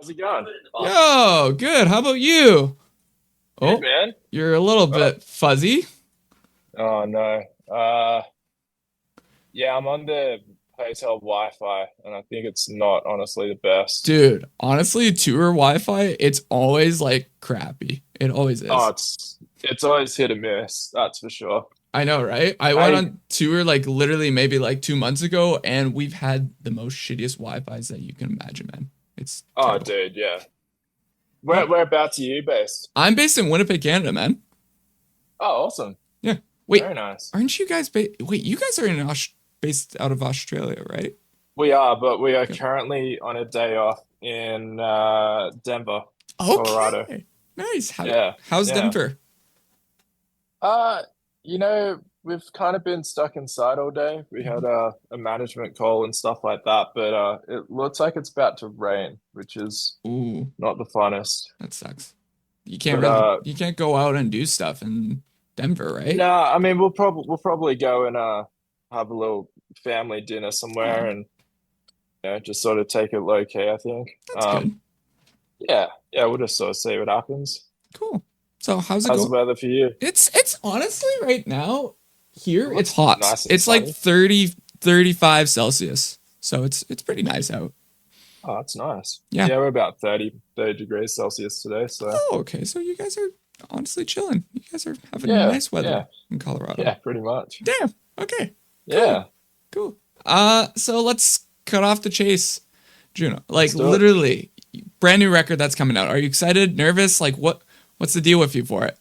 How's it going? Yo, good. How about you? Good, Oh, man. you're a little Oh, bit fuzzy. oh no. Uh, yeah, I'm on the hotel Wi-Fi, and I think it's not honestly the best. Dude, honestly, tour Wi-Fi, it's always like crappy. It always Oh, is. it's always hit or miss, that's for sure. I know, right? I went Hey, on tour like literally maybe like 2 months ago, and we've had the most shittiest Wi-Fi's that you can imagine, man. It's oh, terrible. dude, yeah. Huh? Whereabouts are you based? I'm based in Winnipeg, Canada, man. Oh, awesome. Yeah. Very Wait, nice. aren't you guys Wait, you guys are based out of Australia, right? We are, but we are Yeah. currently on a day off in Denver, Colorado. Okay. Nice. Yeah, How's yeah. Denver? Uh, we've kind of been stuck inside all day. We had a management call and stuff like that, but it looks like it's about to rain, which is Ooh. not the funnest. That sucks. But You can't go out and do stuff in Denver, right? no, I mean we'll probably go and have a little family dinner somewhere Oh, and just sort of take it low key, I think. that's good. Yeah, yeah, we'll just sort of see what happens. Cool. So how's it How's the go? weather for you? It's honestly right now It here it's looks hot. nice and It's like sunny. 30, 35 Celsius. So it's pretty nice out. Oh, that's nice. Yeah. Yeah, we're about 30 degrees Celsius today, so Oh, okay. So you guys are honestly chilling. You guys are having yeah, nice weather yeah, in Colorado. yeah, pretty much. Damn. Okay. Cool. Yeah, Cool. So let's cut off the chase. Juno. Like let's do it. literally brand new record that's coming out. Are you excited? Nervous? Like what's the deal with you for it?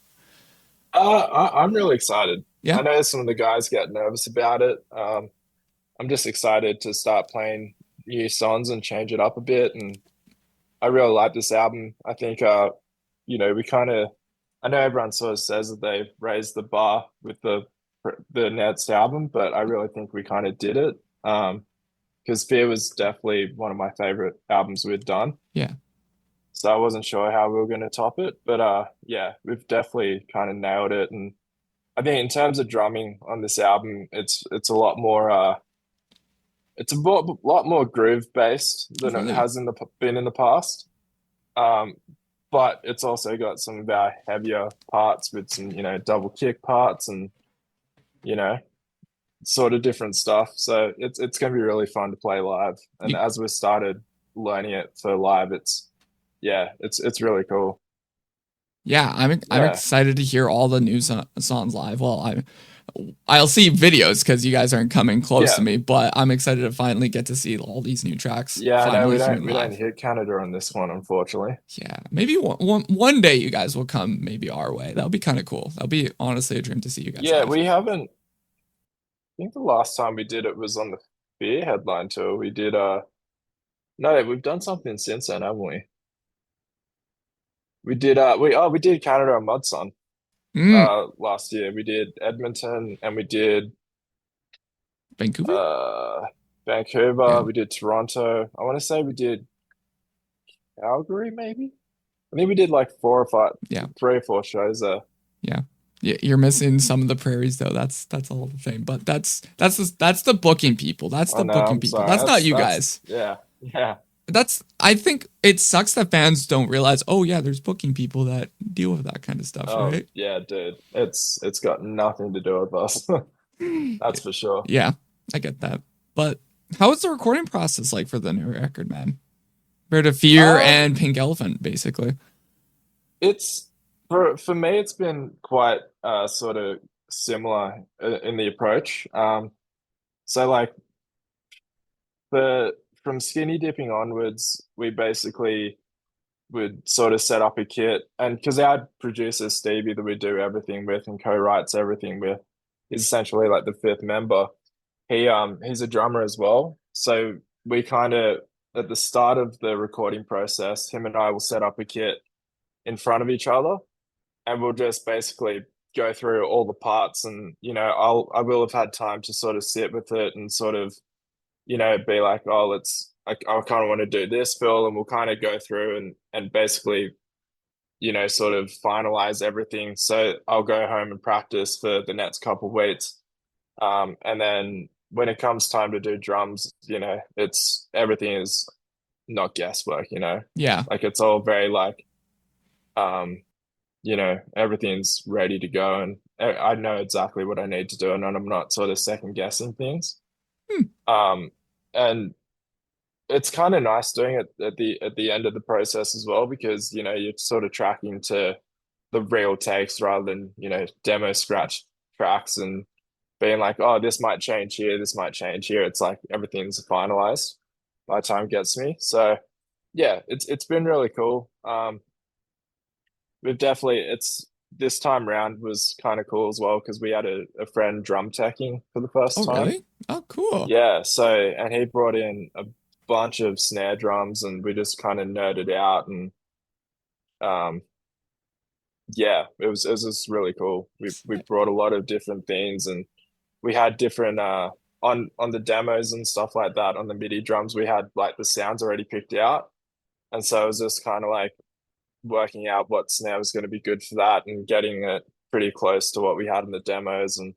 I'm really excited. Yeah. I know some of the guys get nervous about it. I'm just excited to start playing new songs and change it up a bit. And I really like this album. I think, we kind of, I know everyone sort of says that they've raised the bar with the next album, but I really think we kind of did it. Because Fear was definitely one of my favorite albums we'd done. Yeah. So I wasn't sure how we were going to top it, but yeah, we've definitely kind of nailed it. And I think in terms of drumming on this album, it's a lot more it's lot more groove based Oh, than it really? has been in the past. Um, but it's also got some of our heavier parts with some double kick parts and you know sort of different stuff. So it's going to be really fun to play live. And You, as we started learning it for live, it's really cool. yeah, I'm Yeah. excited to hear all the new songs live. Well, I'll see videos because you guys aren't coming close to Yeah. me, but I'm excited to finally get to see all these new tracks Yeah, I know finally we here don't in we don't live. hit Canada on this one, unfortunately. Yeah, maybe one day you guys will come maybe our way. That'll be kind of cool. That'll be honestly a dream to see you guys Yeah, live. we haven't. I think the last time we did it was on the Fear headline tour. We did no, we've done something since then, haven't we? We did Canada and Mudson Mm, last year. We did Edmonton and we did Vancouver? uh Vancouver, Yeah, we did Toronto. I want to say we did Calgary, maybe. I think we did like four or five, yeah, 3 or 4 shows there. yeah. Yeah, you're missing some of the prairies though. That's a whole thing. But that's the booking people. That's I the know, booking I'm people. sorry. That's not you That's guys. yeah, yeah. That's I think it sucks that fans don't realize, oh yeah, there's booking people that deal with that kind of stuff, Oh right? yeah, dude. It's got nothing to do with us. That's for sure. Yeah, I get that. But how was the recording process like for the new record, man? Compared to Fear Um, and Pink Elephant, basically. it's for me, it's been quite sort of similar in the approach. So like the from skinny dipping onwards, we basically would sort of set up a kit, and because our producer Stevie that we do everything with and co-writes everything with is essentially like the fifth member. He's a drummer as well. So we kind of at the start of the recording process, him and I will set up a kit in front of each other and we'll just basically go through all the parts and I will have had time to sort of sit with it and sort of be like, oh, I kind of want to do this, Phil, and we'll kind of go through and basically sort of finalize everything. So I'll go home and practice for the next couple of weeks. And then when it comes time to do drums, it's everything is not guesswork, you know? Yeah. Like it's all very like um, you know, everything's ready to go and I know exactly what I need to do and I'm not sort of second guessing things. Hmm. Um, and it's kind of nice doing it at the end of the process as well because, you know, you're sort of tracking to the real takes rather than, you know, demo scratch tracks and being like, oh, this might change here, this might change here. It's like everything's finalized by the time it gets me. So yeah, it's been really cool. We've definitely it's this time round was kind of cool as well because we had a friend drum teching for the Oh, first time. really? Oh, cool. Yeah, so and he brought in a bunch of snare drums and we just kind of nerded out and um yeah, it was just really cool. We brought a lot of different things and we had different on the demos and stuff like that on the MIDI drums we had like the sounds already picked out and so it was just kind of like working out what snare was going to be good for that and getting it pretty close to what we had in the demos and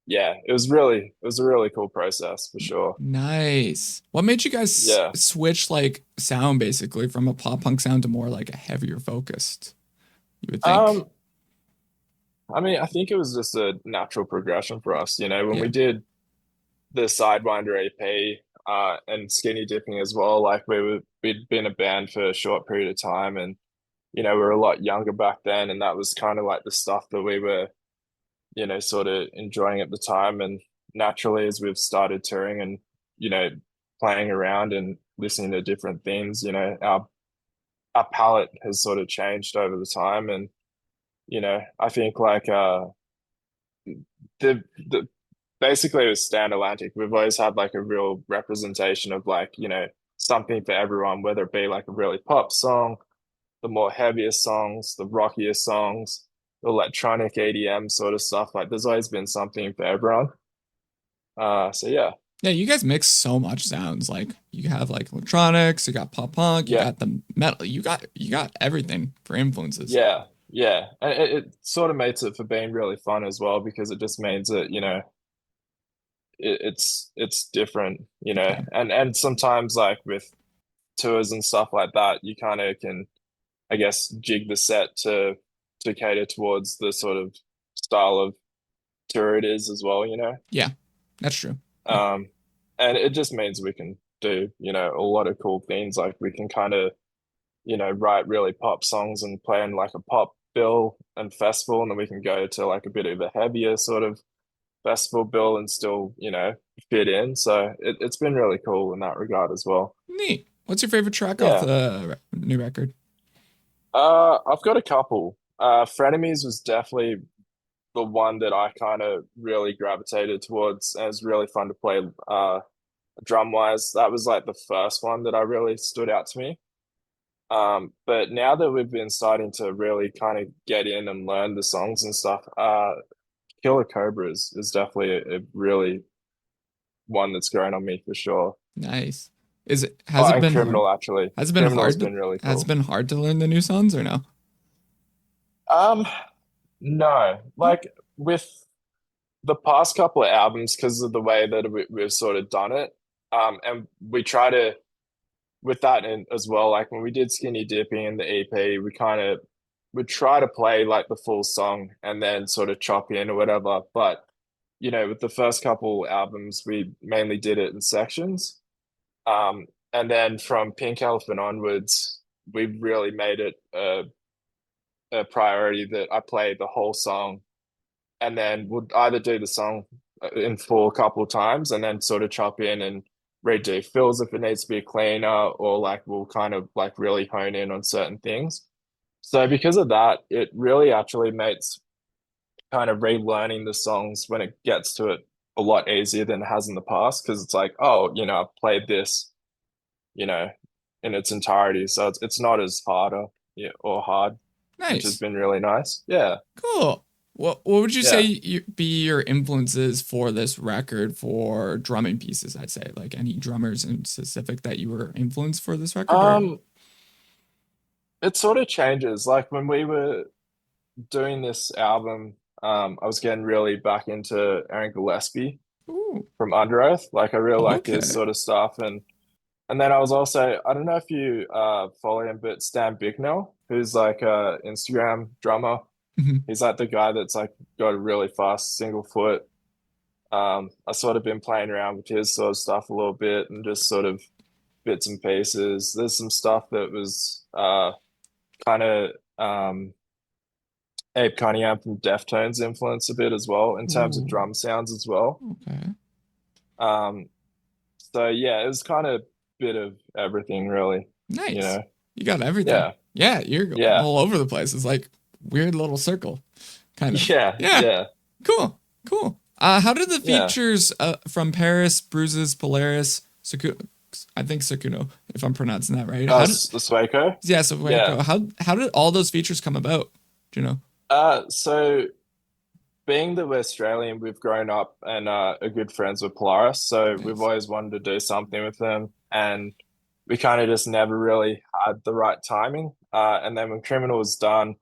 yeah it was a really cool process for sure. Nice. What made you guys Yeah. switch like sound basically from a pop punk sound to more like a heavier focused, you would think? um I mean I think it was just a natural progression for us, you know, when we Yeah. did the Sidewinder EP and skinny dipping as well, like we'd been a band for a short period of time and you know we were a lot younger back then and that was kind of like the stuff that we were you know sort of enjoying at the time and naturally as we've started touring and you know playing around and listening to different things you know our palette has sort of changed over the time and you know I think like the basically with Stand Atlantic we've always had like a real representation of like you know something for everyone whether it be like a really pop song the more heavier songs, the rockier songs, the electronic EDM sort of stuff. Like there's always been something for everyone. So yeah, Yeah, you guys mix so much sounds. Like you have like electronics, you got pop punk, you yeah, got the metal, you got everything for influences. yeah. And it sort of makes it for being really fun as well because it just means that, you know, it's different, you know, Yeah. and sometimes like with tours and stuff like that, you kind of can, I guess, jig the set to cater towards the sort of style of tour it is as well, you know. Yeah. That's true. Yeah. Um, and it just means we can do, you know, a lot of cool things. Like we can kind of, you know, write really pop songs and play in like a pop bill and festival, and then we can go to like a bit of a heavier sort of festival bill and still, you know, fit in. So it's been really cool in that regard as well. Neat. What's your favorite track off Yeah. the new record? I've got a couple. Frenemies was definitely the one that I kind of really gravitated towards, and it's really fun to play drum wise. That was like the first one that I really stood out to me. But now that we've been starting to really kind of get in and learn the songs and stuff, Killer Cobras is definitely a really one that's grown on me for sure. Nice. Is it Oh, has it and been hard? Criminal actually. Has it been Criminal's hard to been really has it cool. been hard to learn the new songs or no? Um, no, No? like with the past couple of albums, because of the way that we've sort of done it, and we try to with that in as well, like when we did Skinny Dipping in the EP, we kind of would try to play like the full song and then sort of chop in or whatever. But you know, with the first couple albums, we mainly did it in sections. And then from Pink Elephant onwards, we really made it a priority that I play the whole song and then would either do the song in full a couple of times and then sort of chop in and redo fills if it needs to be cleaner or like we'll kind of like really hone in on certain things. So because of that, it really actually makes kind of relearning the songs when it gets to it a lot easier than it has in the past because it's like, oh, you know, I've played this, you know, in its entirety. So it's not as harder yeah, or hard, which has Nice. been really nice. Yeah. Cool. What would you say Yeah. be your influences for this record for drumming pieces, I'd say? Like any drummers in specific that you were influenced for this record or Um, it sort of changes. Like when we were doing this album, I was getting really back into Aaron Gillespie Ooh, from Under Oath. Like I really like his okay. sort of stuff, and And then I was also, I don't know if you follow him, but Stan Bignell, who's like a Instagram drummer. Mhm. He's like the guy that's like got a really fast single foot. I sort of been playing around with his sort of stuff a little bit and just sort of bits and pieces. There's some stuff that was kind of Abe Cunningham from Deftones influence a bit as well in terms of Ooh, drum sounds as well. okay. Um, so yeah, it was kind of bit of everything really, you Nice. know. You got everything. Yeah, Yeah, you're yeah, all over the place. It's like weird little circle, kind of. yeah, Yeah, yeah, cool, cool. How did the yeah. features from Paris, Bruises, Polaris, Sakuno, I think Sakuno, if I'm pronouncing that right. How did The Swaco. yeah, so Yeah. how did all those features come about? Do you know? So being that we're Australian, we've grown up and are good friends with Polaris, so we've Nice. always wanted to do something with them, and we kind of just never really had the right timing. And then when Criminal was done,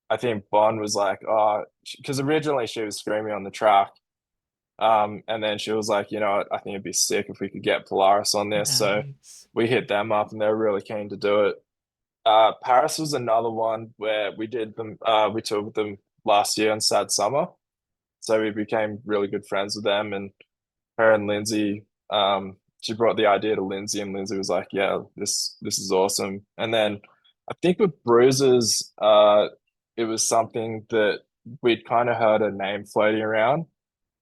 I think Bond was like, oh, because originally she was screaming on the track. And then she was like, you know, I think it'd be sick if we could get Polaris on this. So Nice. we hit them up and they were really keen to do it. Paris was another one where we did them, we toured with them last year in Sad Summer. So we became really good friends with them. And her and Lindsay, she brought the idea to Lindsay, and Lindsay was like, yeah, this is awesome. And then I think with Bruises, it was something that we'd kind of heard a name floating around.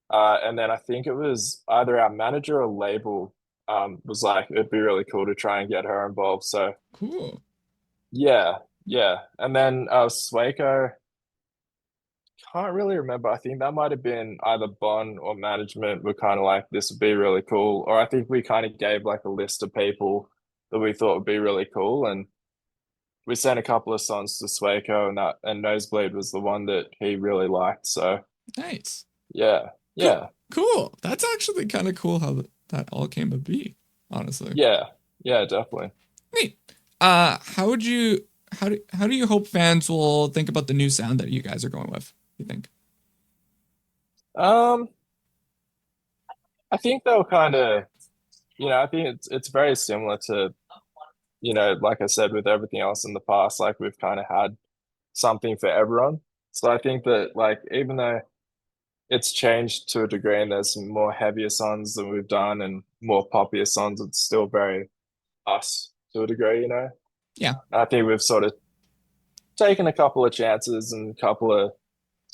And then I think it was either our manager or label was like, it'd be really cool to try and get her involved. So Cool. yeah, yeah. And then Swaco, can't really remember. I think that might have been either Bond or management were kind of like, this would be really cool. Or I think we kind of gave like a list of people that we thought would be really cool. And we sent a couple of songs to Swaco, and that and Nosebleed was the one that he really liked. So Nice. yeah, Cool. yeah, Cool. That's actually kind of cool how that all came to be, honestly. yeah, yeah, definitely. Neat. How would you how do you hope fans will think about the new sound that you guys are going with? You think? Um, I think they'll kind of, I think it's very similar to, like I said, with everything else in the past, like we've kind of had something for everyone. So I think that like even though it's changed to a degree and there's some more heavier songs than we've done and more poppier songs, it's still very us to a degree, you know. Yeah. I think we've sort of taken a couple of chances and a couple of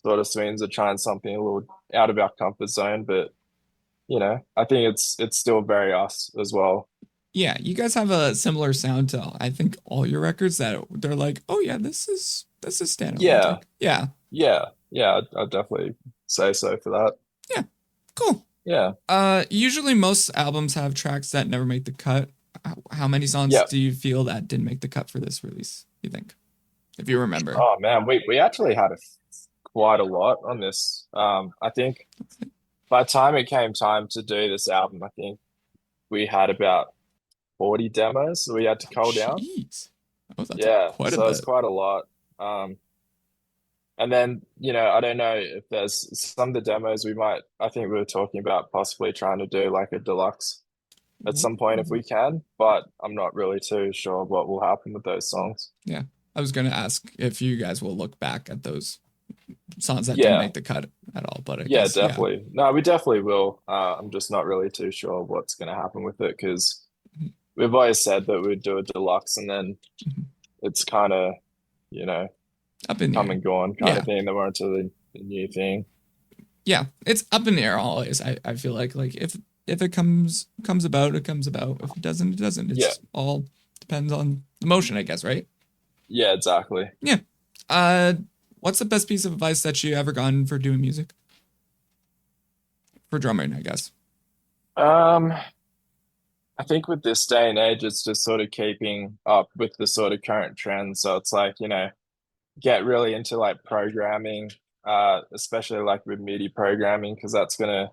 sort of swings at trying something a little out of our comfort zone, but I think it's still very us as well. Yeah, you guys have a similar sound to I think all your records that they're like, "Oh yeah, this is standalone." Yeah, Like, yeah. yeah, yeah. I'd definitely say so for that. Yeah. Cool. Yeah, Usually most albums have tracks that never make the cut. How many songs yeah. do you feel that didn't make the cut for this release, you think? If you remember. Oh man, we actually had quite a lot on this. I think by the time it came time to do this album, I think we had about 40 demos that we had to Oh, cull down. jeez. Oh, that's Yeah, quite a so it's bit. quite a lot. And then, I don't know if there's some of the demos I think we were talking about possibly trying to do like a deluxe at some point if Ooh. we can, but I'm not really too sure what will happen with those songs. Yeah. I was gonna ask if you guys will look back at those songs that didn't Yeah, make the cut at all, but I yeah, guess yeah. definitely. No, we definitely will. I'm just not really too sure what's going to happen with it because we've always said that we'd do a deluxe and then Mhm. it's kind of, you know, Up in the come air. and gone kind Yeah. of thing. Then we're into the new thing. Yeah. It's up in the air always. I feel like if it comes about, it comes about. If it doesn't, it doesn't. Yeah, It's all depends on the motion, I guess, right? yeah, exactly. Yeah. Uh what's the best piece of advice that you ever gotten for doing music? For drumming, I guess. Um, I think with this day and age, it's just sort of keeping up with the sort of current trends. So it's like, get really into like programming, especially like with MIDI programming, because that's gonna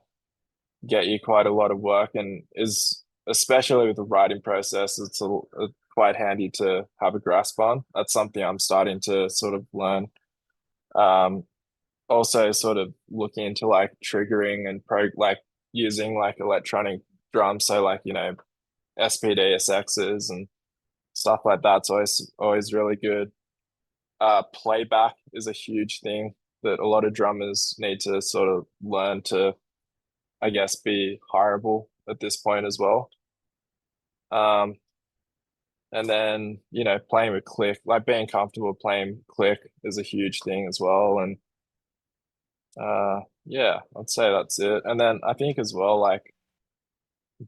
get you quite a lot of work and is especially with the writing process, it's quite handy to have a grasp on. That's something I'm starting to sort of learn. Um, Also sort of looking into like triggering and pro like using like electronic drums. So like, SPDSXs and stuff like that's always really good. Playback is a huge thing that a lot of drummers need to sort of learn to, I guess, be hireable at this point as well. Um, and then, playing with click, like being comfortable playing click is a huge thing as well. And yeah, I'd say that's it. And then I think as well, like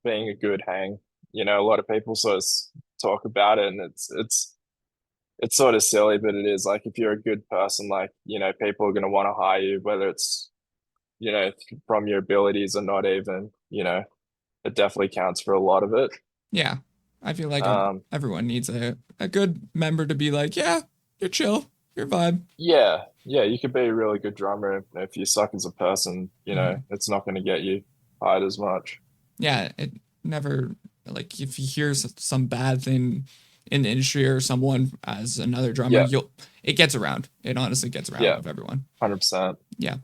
being a good hang, a lot of people sort of talk about it, and it's sort of silly, but it is like if you're a good person, like, people are going to want to hire you, whether it's, from your abilities or not even, it definitely counts for a lot of it. Yeah. I feel like Um, everyone needs a good member to be like, yeah, you're chill, you're vibe. yeah, yeah, you could be a really good drummer. If you suck as a person, Mhm. it's not going to get you hired as much. Yeah, it never, like if you hear some bad thing in the industry or someone as another drummer, Yeah, it gets around. It honestly gets around yeah, with everyone. 100%. Yeah.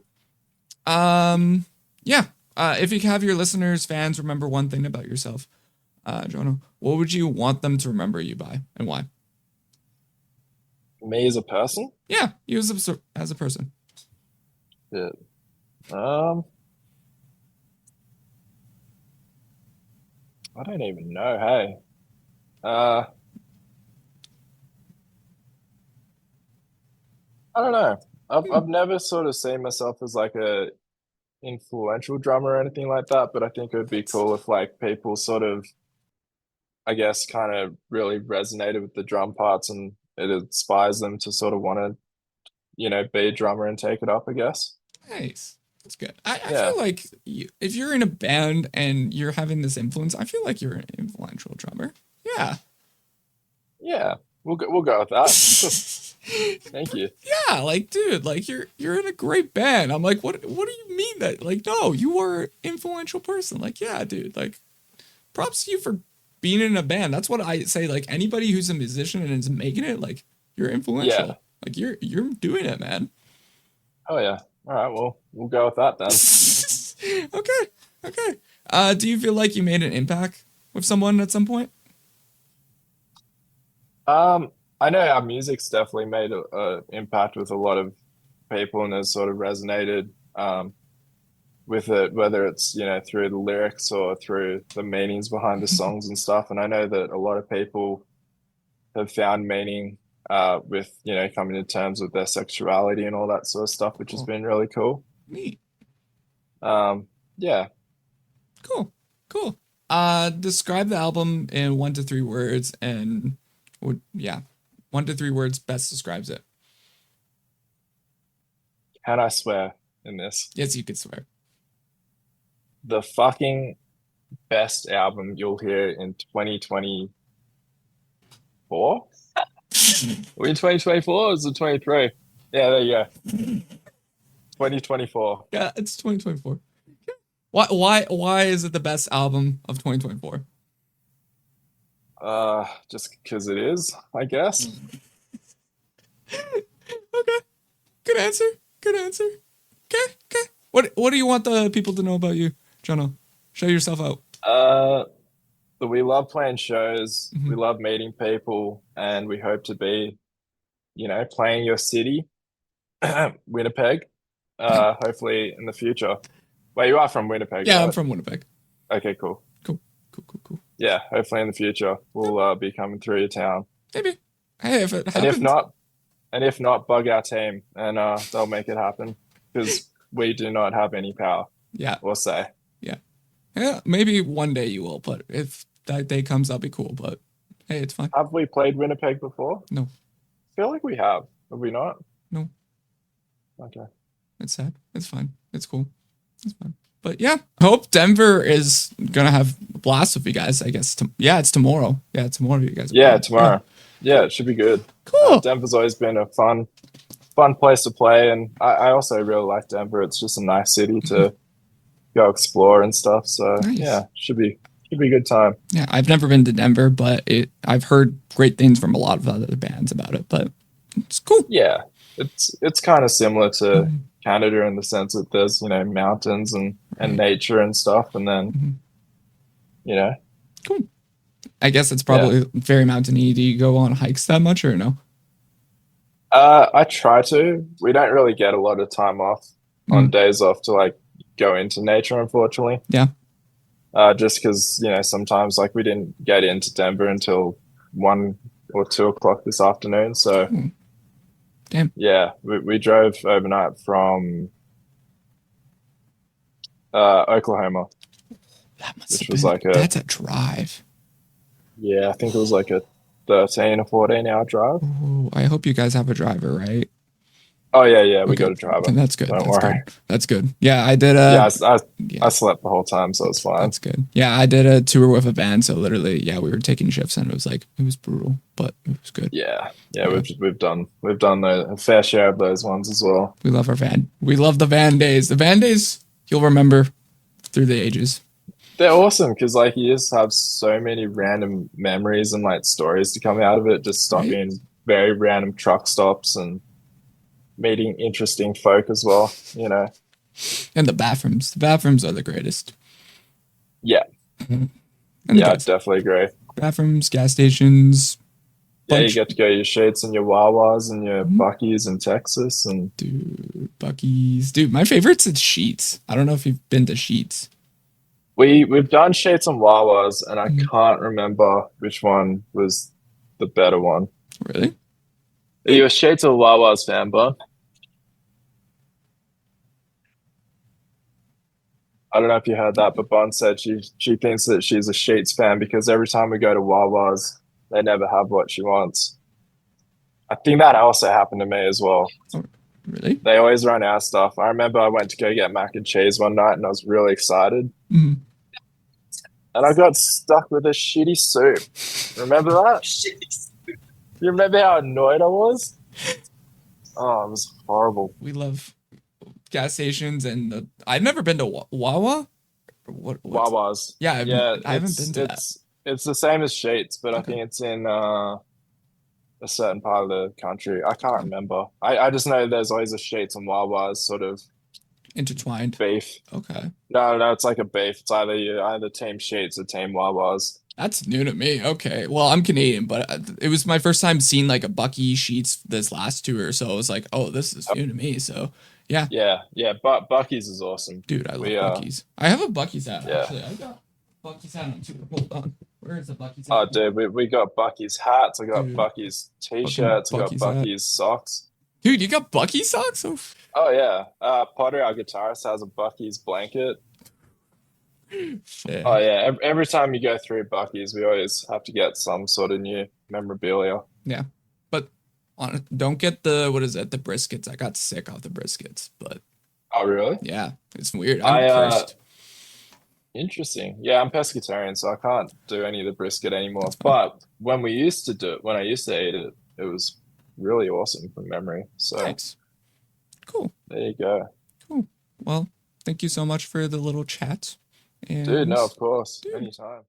Um, yeah. If you have your listeners, fans, remember one thing about yourself, Jonno, what would you want them to remember you by and why? Me as a person? Yeah, you as a person. Yeah. Um, I don't even know. Hey, uh, I don't know. Hmm. I've never sort of seen myself as like a influential drummer or anything like that, but I think it would be cool if like people sort of, I guess, kind of really resonated with the drum parts and it inspires them to sort of want to, be a drummer and take it up, I guess. Nice. That's good. I Yeah. feel like if you're in a band and you're having this influence, I feel like you're an influential drummer. Yeah. Yeah. We'll go with that. Thank you. Yeah, like dude, like you're in a great band. I'm like, what do you mean that? Like, no, you are an influential person. Like, yeah, dude, like props to you for being in a band. That's what I say. Like anybody who's a musician and is making it, like you're Yeah. influential. Like you're doing it, man. Oh yeah. All right, well, we'll go with that then. Okay. Okay. Do you feel like you made an impact with someone at some point? I know our music's definitely made a impact with a lot of people and has sort of resonated with it, whether it's, through the lyrics or through the meanings behind the songs and stuff. And I know that a lot of people have found meaning with, coming to terms with their sexuality and all that sort of stuff, which has Cool. been really cool. Neat. Yeah. Cool. Cool. Describe the album in 1 to 3 words and would yeah, 1 to 3 words best describes it. Can I swear in this? Yes, you could swear. The fucking best album you'll hear in 2024? Are we in 2024 or is it 23? Yeah, there you go. 2024. Yeah, it's 2024. Why is it the best album of 2024? Just because it is, I guess. Okay. Good answer. Good answer. Okay. Okay. What do you want the people to know about you, Jonno? Show yourself out. Uh, but we love playing shows, we Mhm. love meeting people, and we hope to be, playing your city, Winnipeg, hopefully in the future. Well, you are from Winnipeg, Yeah, I'm right? from Winnipeg. Okay, cool. Cool. Cool. Cool. Cool. Yeah, hopefully in the future we'll be coming through your town. Maybe. Hey, if it And if happens. not, bug our team and they'll make it happen because we do not have any power Yeah. or say. Yeah. Yeah. Maybe one day you will, but if that day comes, that'll be cool. But hey, it's fine. Have we played Winnipeg before? No. I feel like we have. Have we not? No. Okay. It's sad. It's fine. It's cool. It's fine. But yeah, hope Denver is gonna have a blast with you guys. I guess. Yeah, it's tomorrow. Yeah, tomorrow you guys are Yeah, playing. Yeah. tomorrow. Yeah, it should be good. Cool. Denver's always been a fun place to play, and I also really like Denver. It's just a nice city to go explore and stuff. So Nice. yeah, should be a good time. Yeah, I've never been to Denver, but I've heard great things from a lot of other bands about it. But it's cool. Yeah, it's kind of similar to Mhm. Canada in the sense that there's mountains and Right. nature and stuff, and then Mhm. you know Cool. I guess it's Yeah. probably very mountainy. Do you go on hikes that much or no? I try to. We don't really get a lot of time off on Mm, days off to like go into nature, unfortunately. yeah. Just because, sometimes like we didn't get into Denver until 1 or 2 o'clock this afternoon. So Oh, damn. yeah, we drove overnight from Oklahoma, That must have which was been, like a, that's a drive. yeah, I think it was like a 13 or 14 hour drive. Oh, I hope you guys have a driver, right? Oh yeah, yeah, we Okay, got a driver. then that's good. Don't That's worry. good. That's good. Yeah, I did Yeah, yeah, I slept the whole time, so it's fine. that's good. Yeah, I did a tour with a van, so literally, yeah, we were taking shifts and it was like it was brutal, but it was good. Yeah, yeah, Yeah. we've done a fair share of those ones as well. We love our van. We love the van days. The van days you'll remember through the ages. They're awesome because like you just have so many random memories and like stories to come out of it. Just Right? stopping in very random truck stops and meeting interesting folk as well. And the bathrooms. The bathrooms are the greatest. Yeah, Mhm. And the yeah, I gas definitely agree. bathrooms, gas stations, Yeah, you bunch. get to go your Sheets and your Wawas and your Mhm. Buckies in Texas, and Dude, Bucky's. Dude, my favorite's at Sheets. I don't know if you've been to Sheets. we've done Sheets and Wawas, and I Mhm. can't remember which one was the better one. Really? Are you a Sheets or Wawas fan, bud? I don't know if you heard that, but Bon said she thinks that she's a Sheets fan because every time we go to Wawa's, they never have what she wants. I think that also happened to me as well. Oh, really? They always run out of stuff. I remember I went to go get mac and cheese one night and I was really excited. Mhm. And I got stuck with a shitty soup. Remember that? You remember how annoyed I was? Oh, it was horrible. We love gas stations and I've never been to Wawa. What's Wawa's. yeah, Yeah, I haven't been to that. it's the same as Sheets, but I Okay. think it's in a certain part of the country. I can't remember. I just know there's always a Sheets and Wawa's sort of Intertwined. beef. Okay. No, no, it's like a beef. It's either you either team Sheets or team Wawa's. That's new to me. Okay. Well, I'm Canadian, but it was my first time seeing like a Bucky Sheets this last tour, so I was like, "Oh, this is new to me." So, yeah, Yeah, yeah, but Bucky's is awesome. dude, I love We Bucky's. I have a Bucky's hat yeah. actually. I got Bucky's hat on too. Hold on. Where is the Bucky's Oh hat? dude, we got Bucky's hats, I got Dude, Bucky's fucking t-shirts, I got Bucky's hat. Bucky's socks. Dude, you got Bucky socks? Oh, Oh yeah. Potter, our guitarist, has a Bucky's blanket. Oh shit. yeah, every time you go through Bucky's, we always have to get some sort of new memorabilia. Yeah. But don't get the what is it? The briskets. I got sick off the briskets, but Oh really? yeah, it's weird. I'm I cursed. Interesting. Yeah, I'm pescatarian, so I can't do any of the brisket That's anymore. fine. But when we used to do it, when I used to eat it, it was really awesome from memory. So Nice. Cool. there you go. Cool. Well, thank you so much for the little chat. Dude, And no, of course. dude, Anytime.